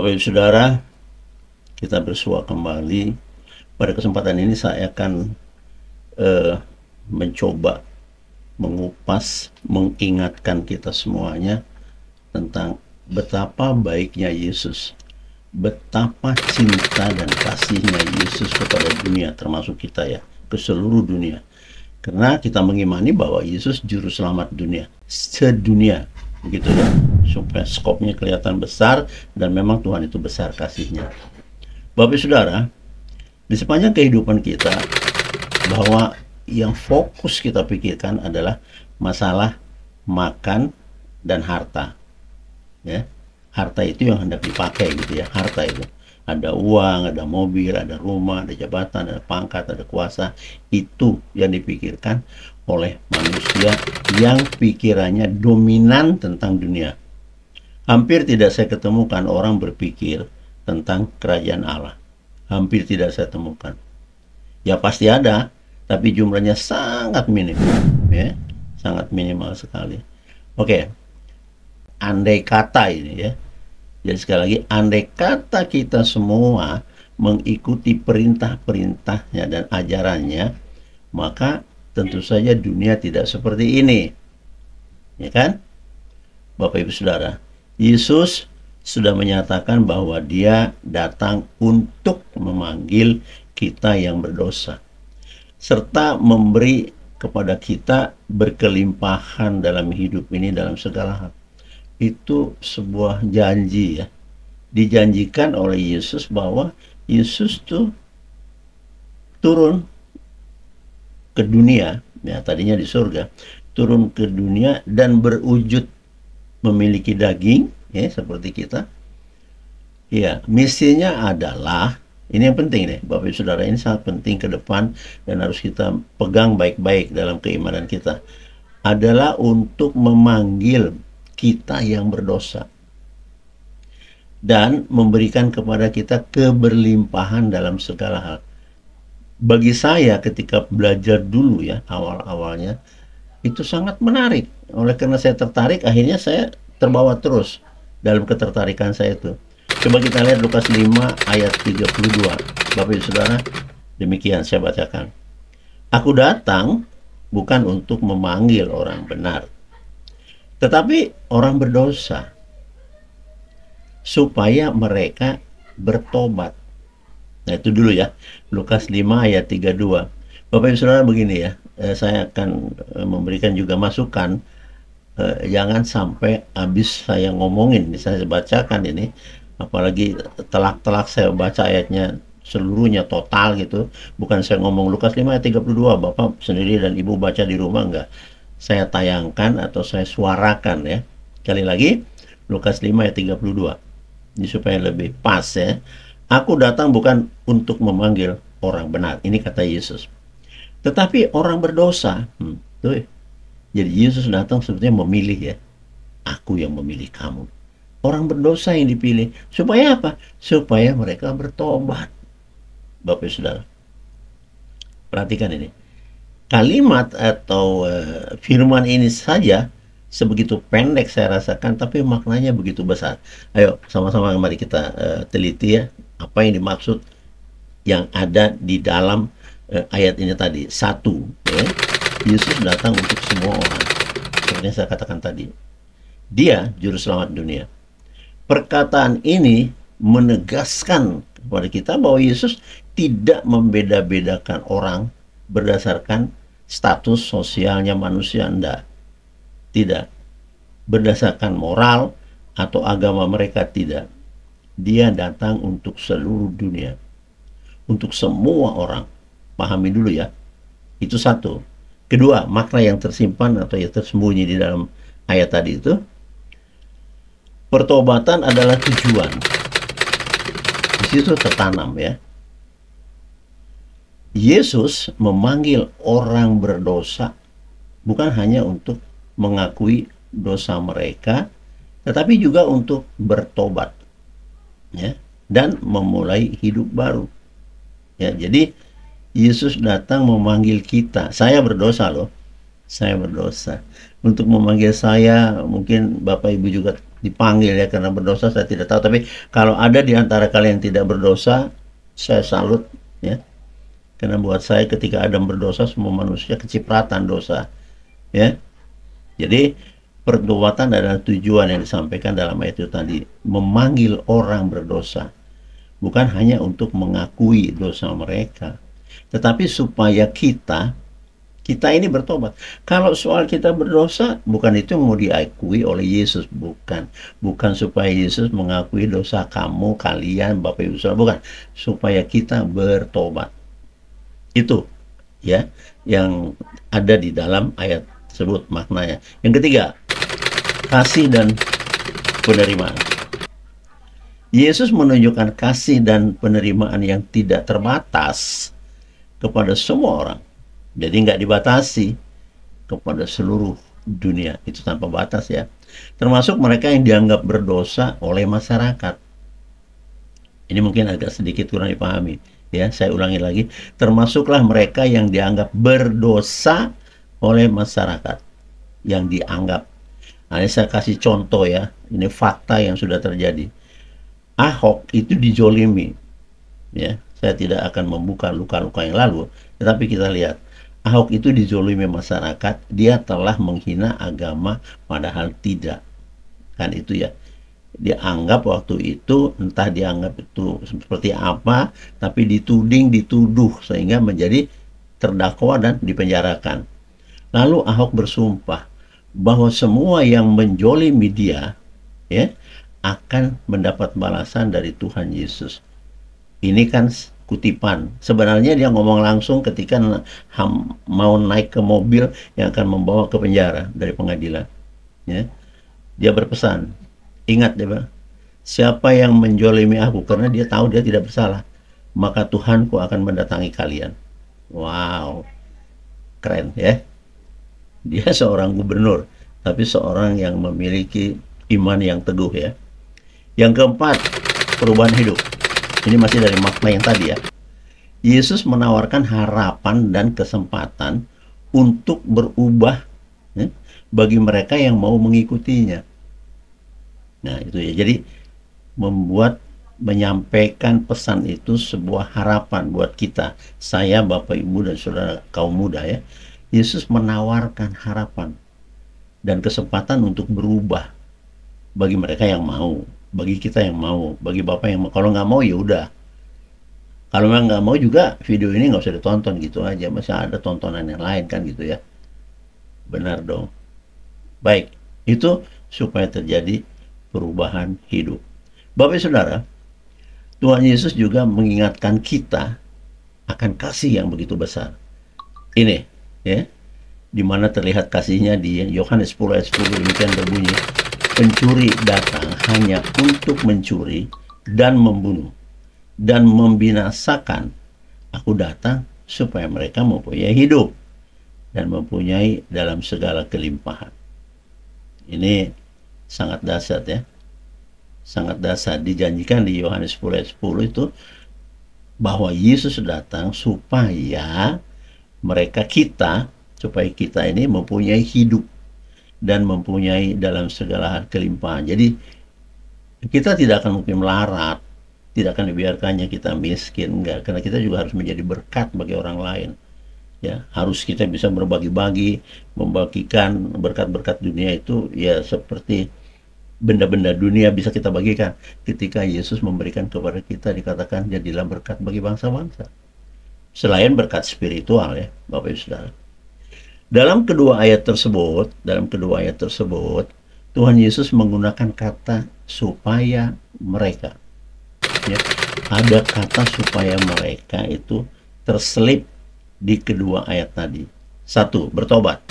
Bapak Ibu Saudara, kita bersua kembali. Pada kesempatan ini saya akan mencoba mengupas, mengingatkan kita semuanya tentang betapa baiknya Yesus, betapa cinta dan kasihnya Yesus kepada dunia, termasuk kita ya, ke seluruh dunia. Karena kita mengimani bahwa Yesus juru selamat dunia, sedunia, begitu ya, supaya skopnya kelihatan besar, dan memang Tuhan itu besar kasihnya. Bapak Saudara, di sepanjang kehidupan kita, bahwa yang fokus kita pikirkan adalah masalah makan dan harta. Ya, harta itu yang hendak dipakai gitu ya, harta itu. Ada uang, ada mobil, ada rumah, ada jabatan, ada pangkat, ada kuasa. Itu yang dipikirkan oleh manusia yang pikirannya dominan tentang dunia. Hampir tidak saya ketemukan orang berpikir tentang kerajaan Allah. Hampir tidak saya temukan. Ya pasti ada, tapi jumlahnya sangat minim. Ya, sangat minimal sekali. Oke, andai kata ini ya. Jadi sekali lagi, andai kata kita semua mengikuti perintah-perintahnya dan ajarannya, maka tentu saja dunia tidak seperti ini. Ya kan? Bapak Ibu Saudara, Yesus sudah menyatakan bahwa Dia datang untuk memanggil kita yang berdosa, serta memberi kepada kita berkelimpahan dalam hidup ini dalam segala hal. Itu sebuah janji ya, dijanjikan oleh Yesus bahwa Yesus tuh turun ke dunia, ya tadinya di surga, turun ke dunia dan berwujud memiliki daging, ya seperti kita. Ya, misinya adalah, ini yang penting nih, Bapak Ibu Saudara, ini sangat penting ke depan dan harus kita pegang baik-baik dalam keimanan kita, adalah untuk memanggil kita yang berdosa dan memberikan kepada kita keberlimpahan dalam segala hal. Bagi saya ketika belajar dulu ya, awal-awalnya itu sangat menarik. Oleh karena saya tertarik, akhirnya saya terbawa terus dalam ketertarikan saya itu. Coba kita lihat Lukas 5 ayat 32. Bapak Ibu Saudara, demikian saya bacakan. Aku datang bukan untuk memanggil orang benar, tetapi orang berdosa, supaya mereka bertobat. Nah itu dulu ya, Lukas 5 ayat 32. Bapak Ibu Saudara begini ya, saya akan memberikan juga masukan. Jangan sampai habis saya ngomongin, saya bacakan ini, apalagi telak-telak saya baca ayatnya seluruhnya total gitu. Bukan saya ngomong Lukas 5 ayat 32, Bapak sendiri dan Ibu baca di rumah, enggak. Saya tayangkan atau saya suarakan ya. Sekali lagi, Lukas 5 ayat 32. Ini supaya lebih pas ya. Aku datang bukan untuk memanggil orang benar. Ini kata Yesus. Tetapi orang berdosa. Tuh. Jadi Yesus datang sebetulnya memilih ya. Aku yang memilih kamu. Orang berdosa yang dipilih. Supaya apa? Supaya mereka bertobat. Bapak Saudara, perhatikan ini. Kalimat atau firman ini saja sebegitu pendek saya rasakan, tapi maknanya begitu besar. Ayo sama-sama mari kita teliti ya, apa yang dimaksud yang ada di dalam ayat ini tadi. Satu, ya, Yesus datang untuk semua orang. Seperti yang saya katakan tadi, Dia juru selamat dunia. Perkataan ini menegaskan kepada kita bahwa Yesus tidak membeda-bedakan orang berdasarkan status sosialnya manusia, tidak. Berdasarkan moral atau agama mereka, tidak. Dia datang untuk seluruh dunia, untuk semua orang. Pahami dulu ya. Itu satu. Kedua, makna yang tersimpan atau yang tersembunyi di dalam ayat tadi itu, pertobatan adalah tujuan. Di situ tertanam ya. Yesus memanggil orang berdosa bukan hanya untuk mengakui dosa mereka, tetapi juga untuk bertobat ya, dan memulai hidup baru. Ya, jadi Yesus datang memanggil kita. Saya berdosa loh. Saya berdosa. Untuk memanggil saya, mungkin Bapak Ibu juga dipanggil ya karena berdosa, saya tidak tahu. Tapi kalau ada di antara kalian yang tidak berdosa, saya salut ya. Karena buat saya ketika Adam berdosa, semua manusia kecipratan dosa ya. Jadi pertobatan adalah tujuan yang disampaikan dalam ayat itu tadi, memanggil orang berdosa, bukan hanya untuk mengakui dosa mereka, tetapi supaya kita ini bertobat. Kalau soal kita berdosa, bukan itu yang mau diakui oleh Yesus, bukan supaya Yesus mengakui dosa kamu, kalian, Bapak Ibu Saudara, bukan, supaya kita bertobat. Itu ya yang ada di dalam ayat tersebut maknanya. Yang ketiga, kasih dan penerimaan. Yesus menunjukkan kasih dan penerimaan yang tidak terbatas kepada semua orang. Jadi nggak dibatasi, kepada seluruh dunia, itu tanpa batas ya. Termasuk mereka yang dianggap berdosa oleh masyarakat. Ini mungkin agak sedikit kurang dipahami. Ya, saya ulangi lagi. Termasuklah mereka yang dianggap berdosa oleh masyarakat. Yang dianggap. Nah, ini saya kasih contoh ya. Ini fakta yang sudah terjadi. Ahok itu dijolimi. Ya, saya tidak akan membuka luka-luka yang lalu. Tetapi kita lihat. Ahok itu dijolimi masyarakat. Dia telah menghina agama padahal tidak. Kan itu ya. Dianggap waktu itu, entah dianggap itu seperti apa, tapi dituduh sehingga menjadi terdakwa dan dipenjarakan. Lalu Ahok bersumpah bahwa semua yang menjolimi dia ya akan mendapat balasan dari Tuhan Yesus. Ini kan kutipan. Sebenarnya dia ngomong langsung ketika mau naik ke mobil yang akan membawa ke penjara dari pengadilan. Ya. Dia berpesan, ingat dia, siapa yang menjolimi aku karena dia tahu dia tidak bersalah, maka Tuhanku akan mendatangi kalian. Wow, keren ya. Dia seorang gubernur, tapi seorang yang memiliki iman yang teguh ya. Yang keempat, perubahan hidup. Ini masih dari makna yang tadi ya. Yesus menawarkan harapan dan kesempatan untuk berubah ya, bagi mereka yang mau mengikutinya. Nah itu ya, jadi menyampaikan pesan itu sebuah harapan buat kita, saya, Bapak, Ibu, dan saudara kaum muda ya. Yesus menawarkan harapan dan kesempatan untuk berubah bagi mereka yang mau, bagi kita yang mau, bagi Bapak yang mau. Kalau nggak mau ya udah. Kalau memang nggak mau juga video ini nggak usah ditonton gitu aja, masih ada tontonan yang lain kan gitu ya. Benar dong. Baik, itu supaya terjadi perubahan hidup. Bapak Saudara, Tuhan Yesus juga mengingatkan kita akan kasih yang begitu besar. Ini ya, di mana terlihat kasihnya di Yohanes 10 ayat 10 demikian berbunyi, pencuri datang hanya untuk mencuri dan membunuh dan membinasakan. Aku datang supaya mereka mempunyai hidup dan mempunyai dalam segala kelimpahan. Ini sangat dahsyat ya. Sangat dahsyat. Dijanjikan di Yohanes 10 ayat 10 itu bahwa Yesus datang supaya supaya kita ini mempunyai hidup dan mempunyai dalam segala hal kelimpahan. Jadi kita tidak akan mungkin melarat, tidak akan dibiarkannya kita miskin, enggak, karena kita juga harus menjadi berkat bagi orang lain. Ya, harus kita bisa berbagi-bagi, membagikan berkat-berkat dunia itu ya seperti benda-benda dunia bisa kita bagikan. Ketika Yesus memberikan kepada kita, dikatakan jadilah berkat bagi bangsa-bangsa. Selain berkat spiritual ya, Bapak Ibu Saudara. Dalam kedua ayat tersebut, Tuhan Yesus menggunakan kata supaya mereka. Ya, ada kata supaya mereka itu terselip di kedua ayat tadi. Satu, bertobat.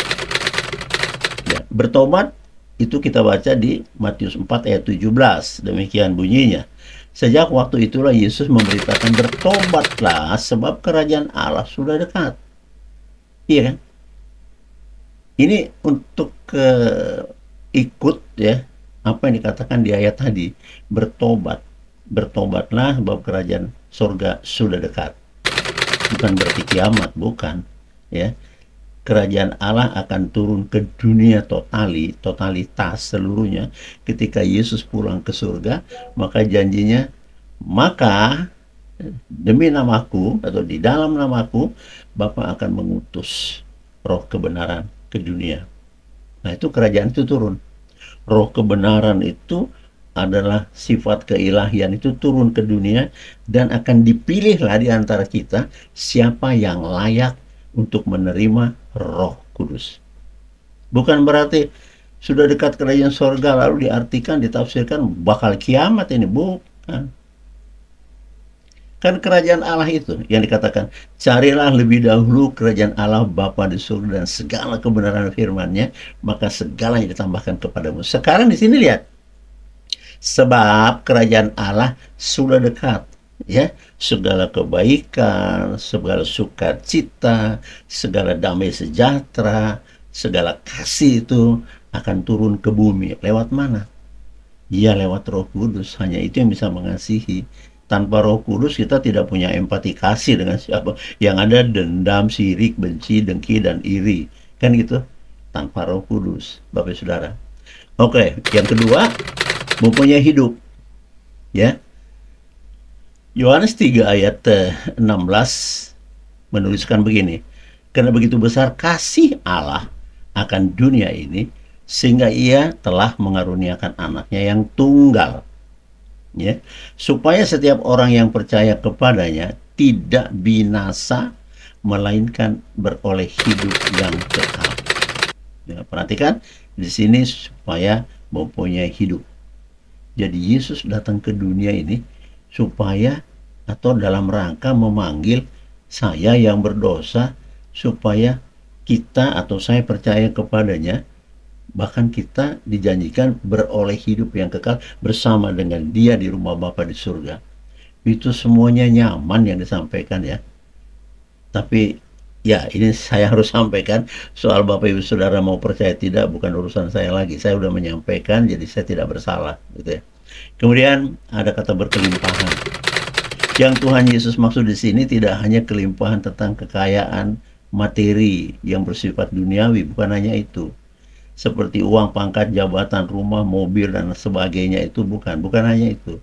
Ya, bertobat itu kita baca di Matius 4 ayat 17. Demikian bunyinya. Sejak waktu itulah Yesus memberitakan bertobatlah sebab kerajaan Allah sudah dekat. Iya kan? Ini untuk ikut ya apa yang dikatakan di ayat tadi, bertobat. Bertobatlah sebab kerajaan surga sudah dekat. Bukan berarti kiamat, bukan ya. kerajaan Allah akan turun ke dunia totalitas seluruhnya ketika Yesus pulang ke surga. Maka janjinya, maka demi namaku atau di dalam namaku Bapa akan mengutus roh kebenaran ke dunia. Nah, itu kerajaan itu turun. Roh kebenaran itu adalah sifat keilahian, itu turun ke dunia dan akan dipilihlah di antara kita siapa yang layak untuk menerima Roh Kudus. Bukan berarti sudah dekat kerajaan sorga lalu diartikan, ditafsirkan bakal kiamat ini, bukan. Kan kerajaan Allah itu yang dikatakan, carilah lebih dahulu kerajaan Allah Bapa di surga dan segala kebenaran firman-Nya, maka segalanya ditambahkan kepadamu. Sekarang di sini lihat, sebab kerajaan Allah sudah dekat, ya, segala kebaikan, segala sukacita, segala damai sejahtera, segala kasih itu akan turun ke bumi. Lewat mana? Ya, lewat Roh Kudus. Hanya itu yang bisa mengasihi. Tanpa Roh Kudus kita tidak punya empati kasih dengan siapa. Yang ada dendam, sirik, benci, dengki, dan iri. Kan gitu? Tanpa Roh Kudus, Bapak Saudara. Oke, yang kedua, mempunyai hidup. Ya. Yohanes 3 ayat 16 menuliskan begini. Karena begitu besar kasih Allah akan dunia ini, sehingga ia telah mengaruniakan anaknya yang tunggal, ya, supaya setiap orang yang percaya kepadanya tidak binasa, melainkan beroleh hidup yang kekal. Ya, perhatikan di sini, supaya mempunyai hidup. Jadi Yesus datang ke dunia ini supaya, atau dalam rangka memanggil saya yang berdosa, supaya kita atau saya percaya kepadanya, bahkan kita dijanjikan beroleh hidup yang kekal bersama dengan Dia di rumah Bapa di surga. Itu semuanya nyaman yang disampaikan, ya. Tapi ya, ini saya harus sampaikan. Soal Bapak Ibu Saudara mau percaya tidak, bukan urusan saya lagi. Saya sudah menyampaikan, jadi saya tidak bersalah, gitu ya. Kemudian ada kata berkelimpahan. Yang Tuhan Yesus maksud di sini tidak hanya kelimpahan tentang kekayaan materi yang bersifat duniawi, bukan hanya itu. Seperti uang, pangkat, jabatan, rumah, mobil, dan sebagainya, itu bukan hanya itu.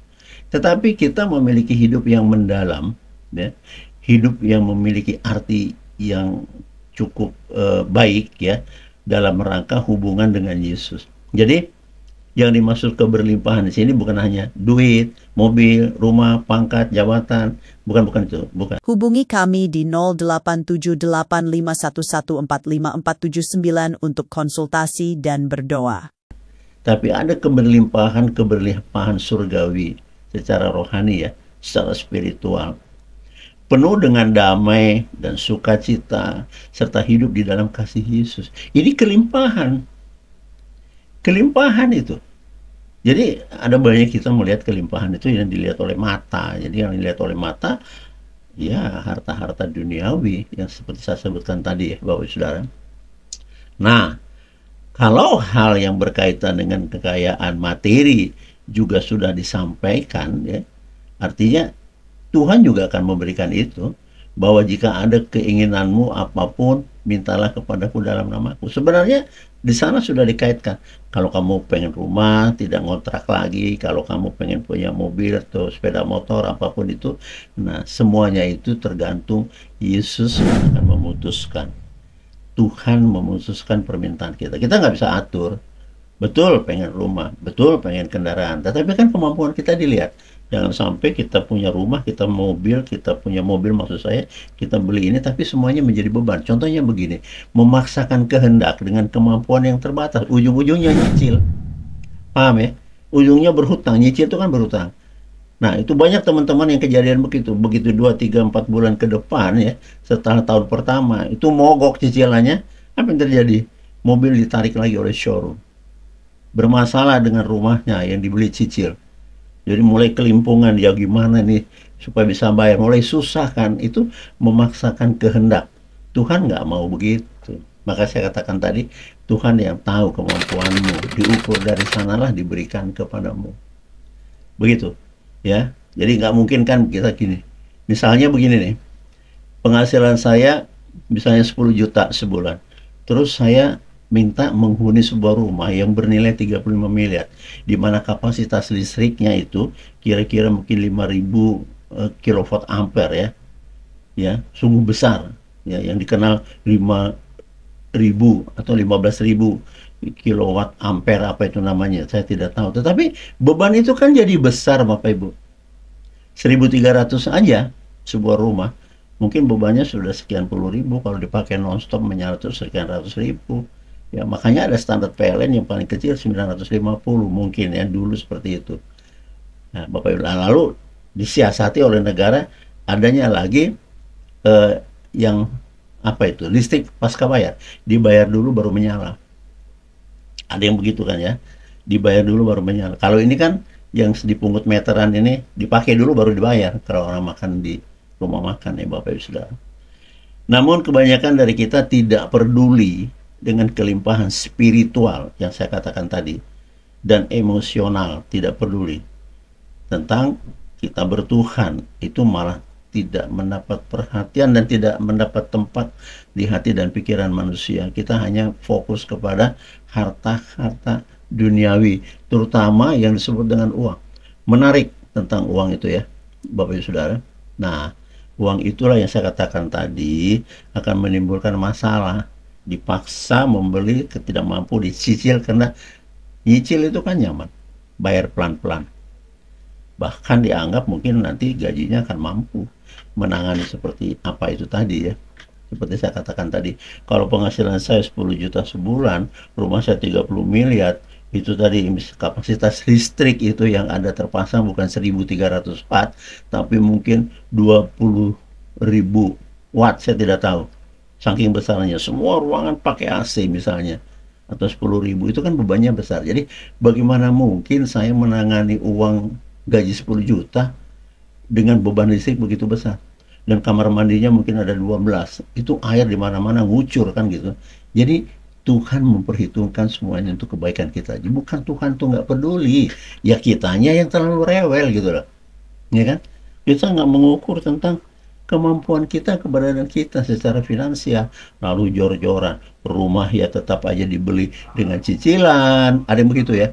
Tetapi kita memiliki hidup yang mendalam, ya, hidup yang memiliki arti yang cukup baik, ya, dalam rangka hubungan dengan Yesus. Jadi yang dimaksud keberlimpahan di sini bukan hanya duit, mobil, rumah, pangkat, jabatan, bukan itu, bukan. Hubungi kami di 087851145479 untuk konsultasi dan berdoa. Tapi ada keberlimpahan surgawi secara rohani, ya, secara spiritual. Penuh dengan damai dan sukacita, serta hidup di dalam kasih Yesus. Ini kelimpahan. Kelimpahan itu. Jadi ada banyak kita melihat kelimpahan itu yang dilihat oleh mata. Jadi yang dilihat oleh mata, ya, harta-harta duniawi yang seperti saya sebutkan tadi, ya, Bapak Saudara. Nah, kalau hal yang berkaitan dengan kekayaan materi juga sudah disampaikan, ya, artinya Tuhan juga akan memberikan itu, bahwa jika ada keinginanmu apapun, mintalah kepadaku dalam namaku. Sebenarnya di sana sudah dikaitkan. Kalau kamu pengen rumah, tidak ngontrak lagi. Kalau kamu pengen punya mobil atau sepeda motor, apapun itu. Nah, semuanya itu tergantung Yesus akan memutuskan. Tuhan memutuskan permintaan kita. Kita nggak bisa atur. Betul pengen rumah, betul pengen kendaraan. Tetapi kan kemampuan kita dilihat. Jangan sampai kita punya rumah, kita punya mobil maksud saya, kita beli ini, tapi semuanya menjadi beban. Contohnya begini, memaksakan kehendak dengan kemampuan yang terbatas, ujung-ujungnya nyicil. Paham, ya? Ujungnya berhutang, nyicil itu kan berhutang. Nah, itu banyak teman-teman yang kejadian begitu 2, 3, 4 bulan ke depan, ya, setelah tahun pertama, itu mogok cicilannya. Apa yang terjadi? Mobil ditarik lagi oleh showroom. Bermasalah dengan rumahnya yang dibeli cicil. Jadi mulai kelimpungan, ya gimana nih supaya bisa bayar, mulai susah kan, itu memaksakan kehendak. Tuhan nggak mau begitu. Maka saya katakan tadi, Tuhan yang tahu kemampuanmu, diukur dari sanalah diberikan kepadamu. Begitu, ya. Jadi nggak mungkin kan kita gini. Misalnya begini nih, penghasilan saya misalnya 10 juta sebulan. Terus saya minta menghuni sebuah rumah yang bernilai 35 miliar, di mana kapasitas listriknya itu kira-kira mungkin 5.000 kilowatt ampere ya, ya sungguh besar, ya yang dikenal 5.000 atau 15.000 kilowatt ampere apa itu namanya, saya tidak tahu. Tetapi beban itu kan jadi besar Bapak Ibu. 1.300 aja sebuah rumah, mungkin bebannya sudah sekian puluh ribu, kalau dipakai nonstop menyala terus sekian ratus ribu. Ya, makanya ada standar PLN yang paling kecil 950 mungkin ya, dulu seperti itu. Nah, Bapak Ibu, lalu disiasati oleh negara adanya lagi yang apa itu, listrik pasca bayar, dibayar dulu baru menyala. Ada yang begitu kan ya, dibayar dulu baru menyala. Kalau ini kan yang dipungut meteran ini dipakai dulu baru dibayar kalau orang makan di rumah makan ya Bapak Ibu Saudara. Namun kebanyakan dari kita tidak peduli dengan kelimpahan spiritual yang saya katakan tadi, dan emosional, tidak peduli tentang kita bertuhan, itu malah tidak mendapat perhatian dan tidak mendapat tempat di hati dan pikiran manusia. Kita hanya fokus kepada harta-harta duniawi, terutama yang disebut dengan uang. Menarik tentang uang itu ya, Bapak Ibu Saudara. Nah, uang itulah yang saya katakan tadi akan menimbulkan masalah. Dipaksa membeli, tidak mampu dicicil, karena nyicil itu kan nyaman, bayar pelan-pelan. Bahkan dianggap mungkin nanti gajinya akan mampu menangani seperti apa itu tadi ya. Seperti saya katakan tadi, kalau penghasilan saya 10 juta sebulan, rumah saya 30 miliar, itu tadi kapasitas listrik itu yang ada terpasang bukan 1.300 watt, tapi mungkin 20.000 watt, saya tidak tahu. Saking besarnya, semua ruangan pakai AC misalnya, atau 10.000, itu kan bebannya besar. Jadi bagaimana mungkin saya menangani uang gaji 10 juta dengan beban listrik begitu besar? Dan kamar mandinya mungkin ada 12, itu air di mana-mana ngucur kan gitu. Jadi Tuhan memperhitungkan semuanya untuk kebaikan kita. Jadi bukan Tuhan tuh nggak peduli, ya kitanya yang terlalu rewel gitu loh, ya kan? Kita nggak mengukur tentang kemampuan kita, keberadaan kita secara finansial, lalu jor-joran. Rumah ya tetap aja dibeli dengan cicilan, ada yang begitu ya.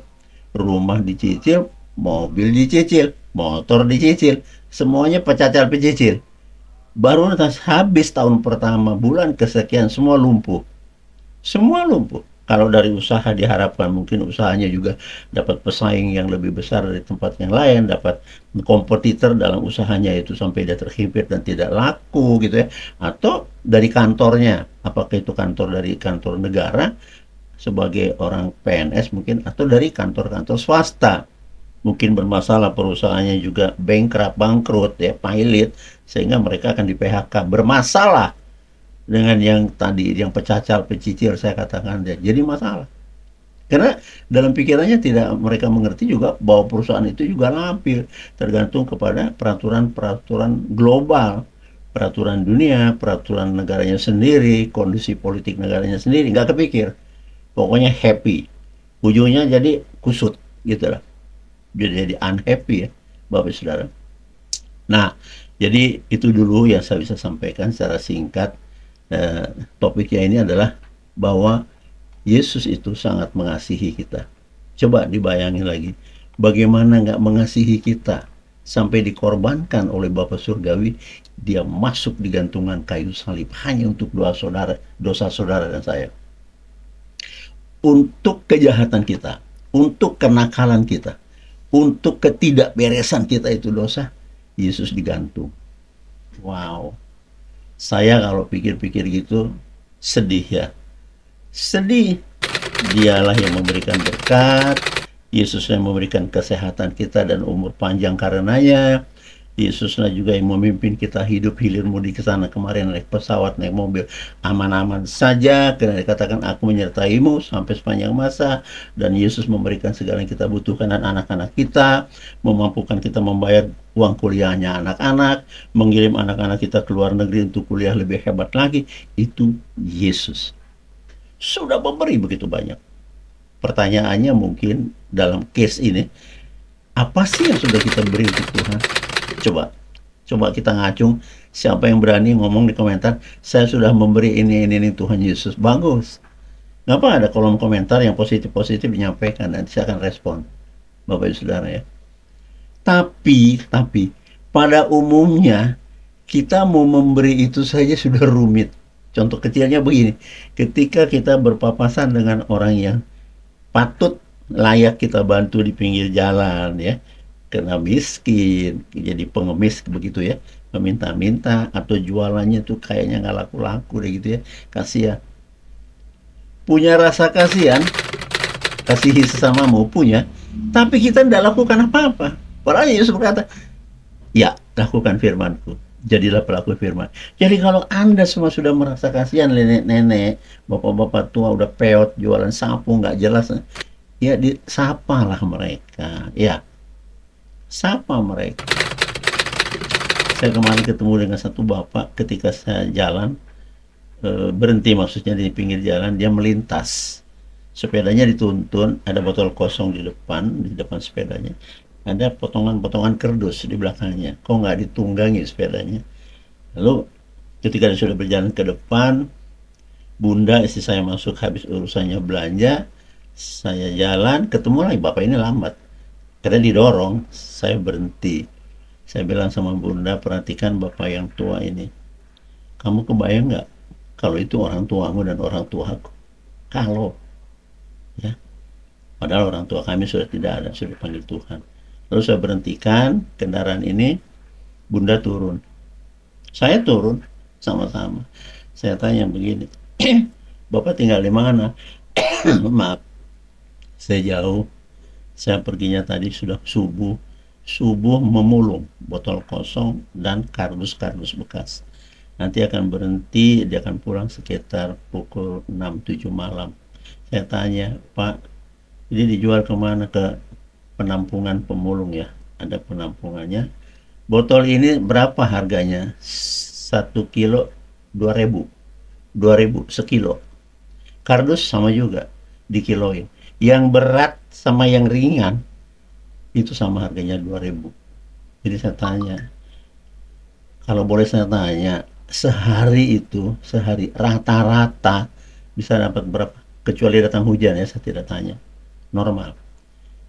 Rumah dicicil, mobil dicicil, motor dicicil, semuanya pecacal pecicil. Baru habis tahun pertama, bulan kesekian, semua lumpuh. Semua lumpuh. Kalau dari usaha diharapkan mungkin usahanya juga dapat pesaing yang lebih besar dari tempat yang lain, dapat kompetitor dalam usahanya itu sampai dia terhimpit dan tidak laku gitu ya. Atau dari kantornya, apakah itu kantor dari kantor negara sebagai orang PNS mungkin, atau dari kantor-kantor swasta. Mungkin bermasalah perusahaannya juga bankrupt, bangkrut ya, pailit, sehingga mereka akan di PHK. Bermasalah dengan yang tadi, yang pecacal, pecicil saya katakan, jadi masalah. Karena dalam pikirannya tidak mereka mengerti juga bahwa perusahaan itu juga lampir, tergantung kepada peraturan-peraturan global, peraturan dunia, peraturan negaranya sendiri, kondisi politik negaranya sendiri, nggak kepikir. Pokoknya happy, ujungnya jadi kusut gitu lah, jadi unhappy ya Bapak Saudara. Nah, jadi itu dulu yang saya bisa sampaikan secara singkat. Topiknya ini adalah bahwa Yesus itu sangat mengasihi kita. Coba dibayangin lagi, bagaimana nggak mengasihi kita sampai dikorbankan oleh Bapa Surgawi, dia masuk di gantungan kayu salib hanya untuk dosa saudara dan saya. Untuk kejahatan kita, untuk kenakalan kita, untuk ketidakberesan kita itu dosa, Yesus digantung. Wow. Saya kalau pikir-pikir gitu sedih ya. Sedih. Dialah yang memberikan berkat, Yesus yang memberikan kesehatan kita dan umur panjang karenanya. Yesuslah juga yang memimpin kita hidup hilir mudik ke sana kemarin, naik pesawat, naik mobil, aman-aman saja, karena dikatakan aku menyertaimu sampai sepanjang masa. Dan Yesus memberikan segala yang kita butuhkan dan anak-anak kita, memampukan kita membayar uang kuliahnya anak-anak, mengirim anak-anak kita ke luar negeri untuk kuliah lebih hebat lagi. Itu Yesus sudah memberi begitu banyak. Pertanyaannya mungkin dalam case ini, apa sih yang sudah kita beri untuk Tuhan? Coba kita ngacung, Siapa yang berani ngomong di komentar, saya sudah memberi ini Tuhan Yesus. Bagus. Ngapa ada kolom komentar yang positif-positif menyampaikan, nanti saya akan respon. Bapak Ibu Saudara ya. Tapi, pada umumnya, kita mau memberi itu saja sudah rumit. Contoh kecilnya begini, ketika kita berpapasan dengan orang yang patut layak kita bantu di pinggir jalan ya, kena miskin, jadi pengemis begitu ya, meminta-minta atau jualannya tuh kayaknya nggak laku-laku deh gitu ya, kasihan. Punya rasa kasihan, kasihi sesamamu punya, tapi kita tidak lakukan apa-apa. Padahal Yesus berkata, ya lakukan firmanku, jadilah pelaku firman. Jadi kalau Anda semua sudah merasa kasihan nenek-nenek, bapak-bapak tua udah peot jualan sapu nggak jelas, ya disapalah mereka, ya sapa mereka. Saya kemarin ketemu dengan satu bapak ketika saya jalan, berhenti maksudnya di pinggir jalan, dia melintas. Sepedanya dituntun, ada botol kosong di depan sepedanya. Ada potongan-potongan kerdus di belakangnya. Kok nggak ditunggangi sepedanya? Lalu ketika dia sudah berjalan ke depan, Bunda istri saya masuk habis urusannya belanja, saya jalan, ketemu lagi bapak ini lambat. Karena didorong, saya berhenti. Saya bilang sama Bunda, perhatikan bapak yang tua ini. Kamu kebayang nggak kalau itu orang tuamu dan orang tuaku? Kalau, ya, padahal orang tua kami sudah tidak ada, sudah panggil Tuhan. Lalu saya berhentikan kendaraan ini, Bunda turun. Saya turun, sama-sama. Saya tanya begini, Bapak tinggal di mana? Maaf, saya jauh. Saya perginya tadi sudah subuh memulung botol kosong dan kardus-kardus bekas. Nanti akan berhenti, dia akan pulang sekitar pukul 6-7 malam. Saya tanya, Pak, ini dijual kemana? Ke penampungan pemulung ya, ada penampungannya. Botol ini berapa harganya? 1 kilo 2.000 sekilo. Kardus sama juga, dikiloin. Yang berat sama yang ringan itu sama harganya 2.000. Jadi saya tanya, kalau boleh saya tanya, sehari rata-rata bisa dapat berapa? Kecuali datang hujan ya, saya tidak tanya. Normal.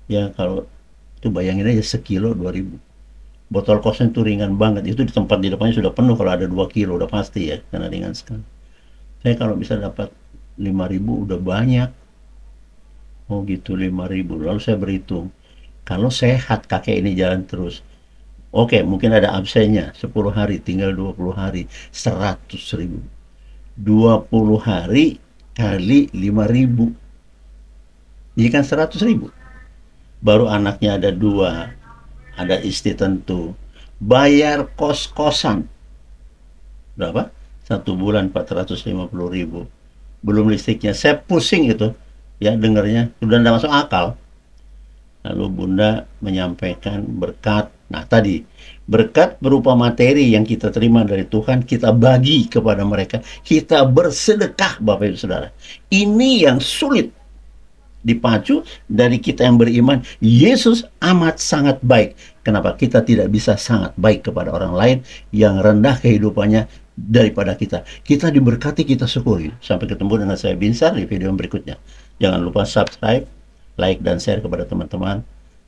Ya kalau itu bayangin aja sekilo 2.000. Botol kosong itu ringan banget. Itu di tempat di depannya sudah penuh, kalau ada 2 kilo udah pasti ya, karena ringan sekali. Saya kalau bisa dapat 5.000 udah banyak. Oh gitu, 5.000. Lalu saya berhitung, kalau sehat kakek ini jalan terus, oke, mungkin ada absennya 10 hari, tinggal 20 hari, 100.000. 20 hari kali 5.000, jadi kan 100.000. Baru anaknya ada 2, ada istri tentu, bayar kos-kosan berapa? 1 bulan 450.000, belum listriknya. Saya pusing itu ya dengarnya, sudah tidak masuk akal. Lalu Bunda menyampaikan berkat. Nah tadi, berkat berupa materi yang kita terima dari Tuhan, kita bagi kepada mereka, kita bersedekah Bapak Ibu Saudara. Ini yang sulit dipacu dari kita yang beriman. Yesus amat sangat baik. Kenapa kita tidak bisa sangat baik kepada orang lain yang rendah kehidupannya daripada kita? Kita diberkati, kita syukuri. Sampai ketemu dengan saya Binsar di video berikutnya. Jangan lupa subscribe, like, dan share kepada teman-teman.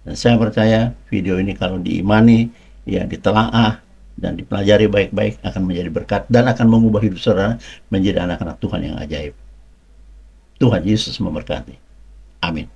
Dan saya percaya video ini kalau diimani, ya ditelaah, dan dipelajari baik-baik akan menjadi berkat dan akan mengubah hidup saudara menjadi anak-anak Tuhan yang ajaib. Tuhan Yesus memberkati. Amin.